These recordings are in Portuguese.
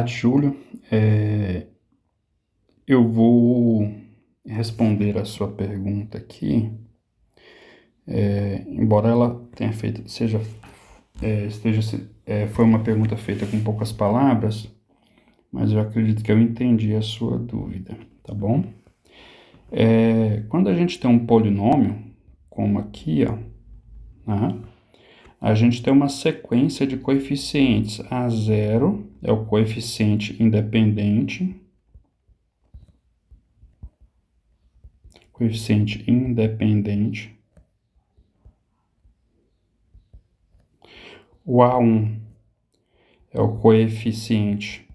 Júlio. Eu vou responder a sua pergunta aqui, embora ela tenha feito, foi uma pergunta feita com poucas palavras, mas eu acredito que eu entendi a sua dúvida, tá bom? Quando a gente tem um polinômio, como aqui, ó, né, a gente tem uma sequência de coeficientes. A0 é o coeficiente independente, o A1 é o coeficiente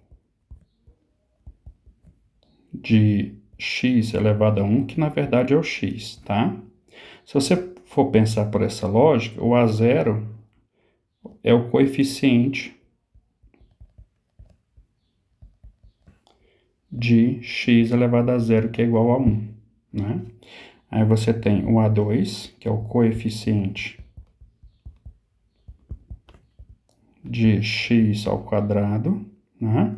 de x elevado a 1, que na verdade é o x, tá? Se você for pensar por essa lógica, o A0 é o coeficiente de x elevado a 0, que é igual a 1, né? Aí você tem o A2, que é o coeficiente de x ao quadrado, né?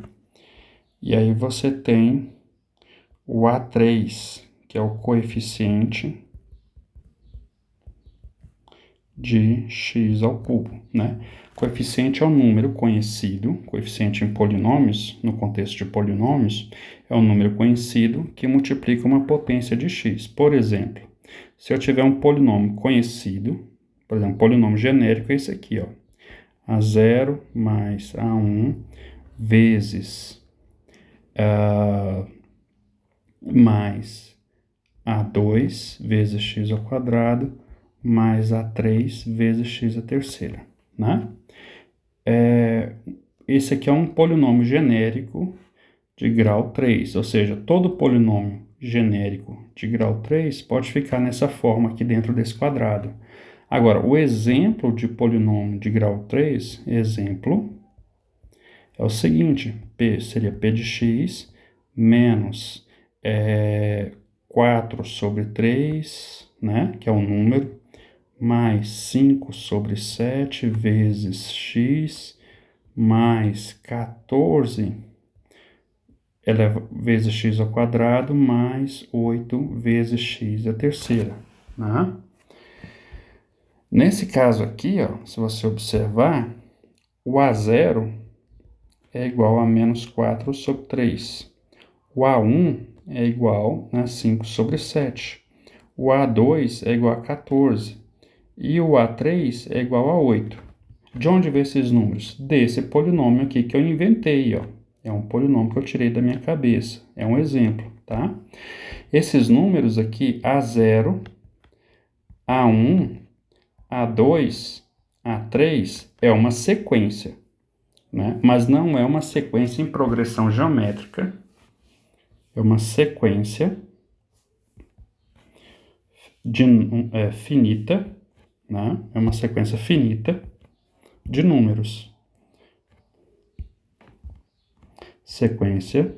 E aí você tem o A3, que é o coeficiente de x ao cubo, né? Coeficiente é um número conhecido, coeficiente em polinômios, no contexto de polinômios, é um número conhecido que multiplica uma potência de x. Por exemplo, se eu tiver um polinômio conhecido, por exemplo, polinômio genérico é esse aqui, ó, A0 mais A1 vezes mais A2 vezes x ao quadrado mais A3 vezes x à terceira, né? Esse aqui é um polinômio genérico de grau 3, ou seja, todo polinômio genérico de grau 3 pode ficar nessa forma aqui dentro desse quadrado. Agora, o exemplo de polinômio de grau 3, exemplo, é o seguinte, P seria P de x menos 4 sobre 3, né, que é um número, mais 5 sobre 7 vezes x, mais 14 vezes x ao quadrado, mais 8 vezes x à terceira, né? Nesse caso aqui, ó, se você observar, o A0 é igual a menos 4 sobre 3. O A1 é igual a 5 sobre 7. O A2 é igual a 14. E o A3 é igual a 8. De onde vem esses números? Desse polinômio aqui que eu inventei, ó. É um polinômio que eu tirei da minha cabeça. É um exemplo, tá? Esses números aqui, A0, A1, A2, A3, é uma sequência, né? Mas não é uma sequência em progressão geométrica. É uma sequência finita, né? É uma sequência finita de números. Sequência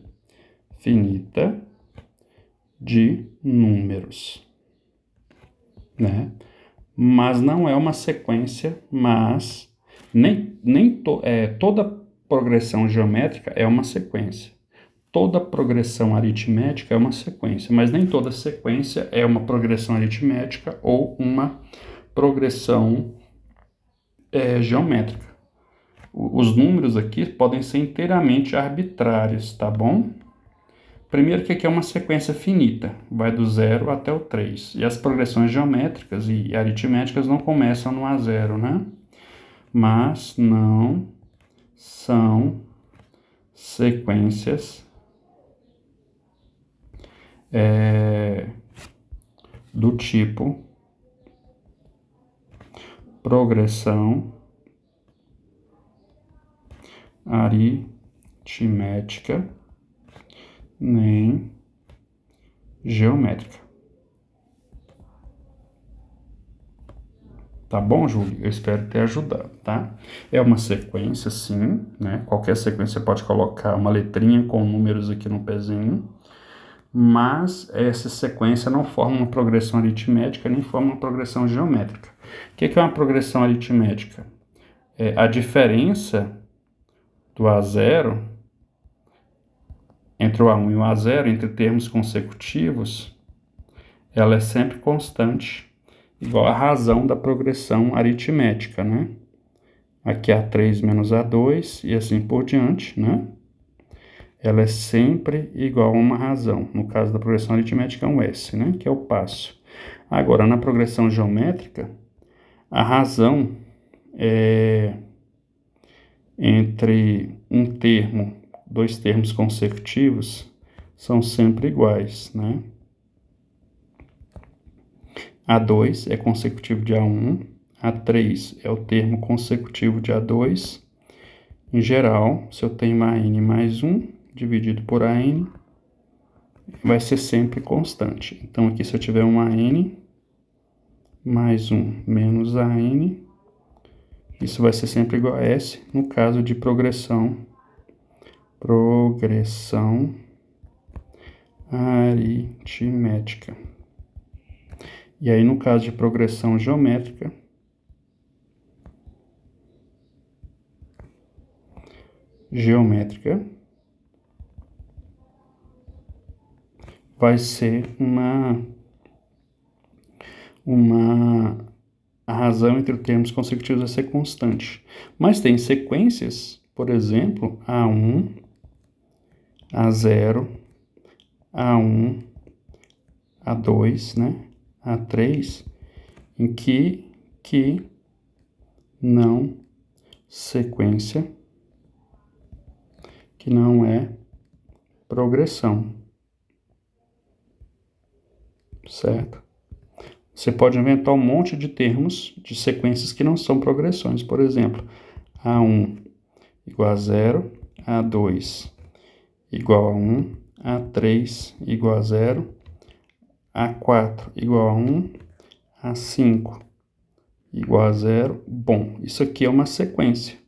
finita de números, né? Mas não é uma sequência, toda progressão geométrica é uma sequência. Toda progressão aritmética é uma sequência, mas nem toda sequência é uma progressão aritmética ou uma progressão geométrica. Os números aqui podem ser inteiramente arbitrários, tá bom? Primeiro que aqui é uma sequência finita, vai do 0 até o 3. E as progressões geométricas e aritméticas não começam no A0, né? Mas não são sequências do tipo progressão aritmética nem geométrica. Tá bom, Júlio? Eu espero ter ajudado, tá? É uma sequência, sim, né? Qualquer sequência você pode colocar uma letrinha com números aqui no pezinho, mas essa sequência não forma uma progressão aritmética nem forma uma progressão geométrica. O que é uma progressão aritmética? A diferença do A0 entre o A1 e o A0, entre termos consecutivos, ela é sempre constante, igual a razão da progressão aritmética, né? Aqui A3 menos A2 e assim por diante, né? Ela é sempre igual a uma razão. No caso da progressão aritmética é um S, né? Que é o passo. Agora, na progressão geométrica, a razão é entre um termo, dois termos consecutivos, são sempre iguais, né? A2 é consecutivo de A1, A3 é o termo consecutivo de A2. Em geral, se eu tenho AN mais 1 dividido por AN, vai ser sempre constante. Então, aqui se eu tiver um AN mais 1 menos AN, isso vai ser sempre igual a S no caso de progressão aritmética. E aí, no caso de progressão geométrica, vai ser a razão entre os termos consecutivos vai ser constante. Mas tem sequências, por exemplo, A1, A0, A1, A2, né? A3, em que não sequência, que não é progressão, certo? Você pode inventar um monte de termos de sequências que não são progressões, por exemplo, A1 igual a 0, A2 igual a 1, A3 igual a 0, A4 igual a 1, A5 igual a 0. Bom, isso aqui é uma sequência,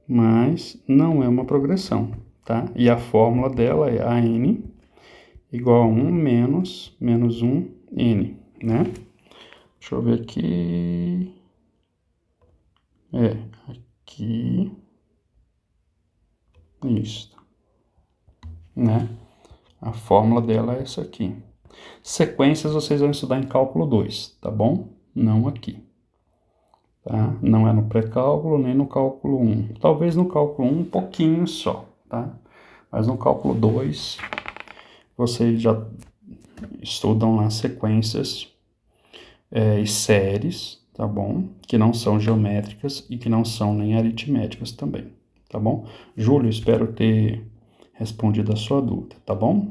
mas não é uma progressão, tá? E a fórmula dela é AN igual a 1 menos 1N, né? Deixa eu ver aqui. Aqui. Isso, né? A fórmula dela é essa aqui. Sequências vocês vão estudar em cálculo 2, tá bom? Não aqui. Tá? Não é no pré-cálculo nem no cálculo 1. Talvez no cálculo 1 um pouquinho só, tá? Mas no cálculo 2 vocês já estudam lá sequências e séries, tá bom? Que não são geométricas e que não são nem aritméticas também, tá bom? Júlio, espero ter respondido a sua dúvida, tá bom?